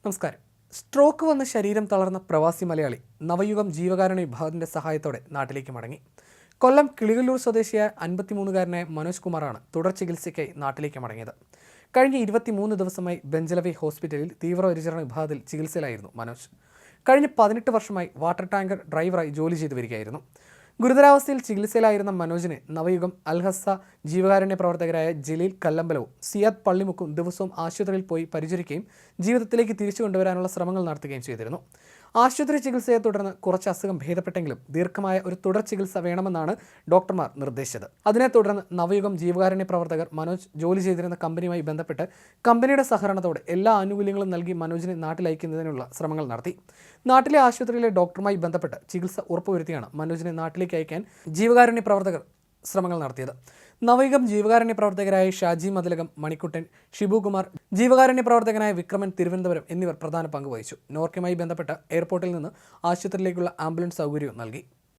നമസ്കാരം. സ്ട്രോക്ക് വന്ന് ശരീരം തളർന്ന പ്രവാസി മലയാളി നവയുഗം ജീവകാരുണ്യ വിഭാഗത്തിന്റെ സഹായത്തോടെ നാട്ടിലേക്ക് മടങ്ങി. കൊല്ലം കിളികല്ലൂർ സ്വദേശിയായ 53-കാരനായ മനോജ് കുമാറാണ് തുടർ ചികിത്സയ്ക്കായി നാട്ടിലേക്ക് മടങ്ങിയത്. കഴിഞ്ഞ 23 ദിവസമായി ബെഞ്ചലവി ഹോസ്പിറ്റലിൽ തീവ്രപരിചരണ വിഭാഗത്തിൽ ചികിത്സയിലായിരുന്നു മനോജ്. കഴിഞ്ഞ 18 വർഷമായി വാട്ടർ ടാങ്കർ ഡ്രൈവറായി ജോലി ചെയ്തു വരികയായിരുന്നു. ഗുരുതരാവസ്ഥയിൽ ചികിത്സയിലായിരുന്ന മനോജിനെ നവയുഗം അൽഹസ ജീവകാരുണ്യ പ്രവർത്തകരായ ജലീൽ കല്ലമ്പലവും സിയാദ് പള്ളിമുക്കും ദിവസവും ആശുപത്രിയിൽ പോയി പരിചരിക്കുകയും ജീവിതത്തിലേക്ക് തിരിച്ചു കൊണ്ടുവരാനുള്ള ശ്രമങ്ങൾ നടത്തുകയും ചെയ്തിരുന്നു. ആശുപത്രി ചികിത്സയെ തുടർന്ന് കുറച്ച് അസുഖം ഭേദപ്പെട്ടെങ്കിലും ദീർഘമായ ഒരു തുടർ ചികിത്സ വേണമെന്നാണ് ഡോക്ടർമാർ നിർദ്ദേശിച്ചത്. അതിനെ തുടർന്ന് നവയുഗം ജീവകാരുണ്യ പ്രവർത്തകർ മനോജ് ജോലി ചെയ്തിരുന്ന കമ്പനിയുമായി ബന്ധപ്പെട്ട് കമ്പനിയുടെ സഹകരണത്തോടെ എല്ലാ ആനുകൂല്യങ്ങളും നൽകി മനോജിനെ നാട്ടിലയക്കുന്നതിനുള്ള ശ്രമങ്ങൾ നടത്തി. നാട്ടിലെ ആശുപത്രിയിലെ ഡോക്ടറുമായി ബന്ധപ്പെട്ട് ചികിത്സ ഉറപ്പുവരുത്തിയാണ് മനോജിനെ നാട്ടിലേക്ക് അയക്കാൻ ജീവകാരുണ്യ പ്രവർത്തകർ ശ്രമങ്ങൾ നടത്തിയത്. നവയുഗം ജീവകാരുണ്യ പ്രവർത്തകരായ ഷാജി മതിലകം, മണിക്കുട്ടൻ, ഷിബുകുമാർ, ജീവകാരുണ്യ പ്രവർത്തകനായ വിക്രമൻ തിരുവനന്തപുരം എന്നിവർ പ്രധാന പങ്ക് വഹിച്ചു. നോർക്കയുമായി ബന്ധപ്പെട്ട് എയർപോർട്ടിൽ നിന്ന് ആശുപത്രിയിലേക്കുള്ള ആംബുലൻസ് സൗകര്യവും നൽകി.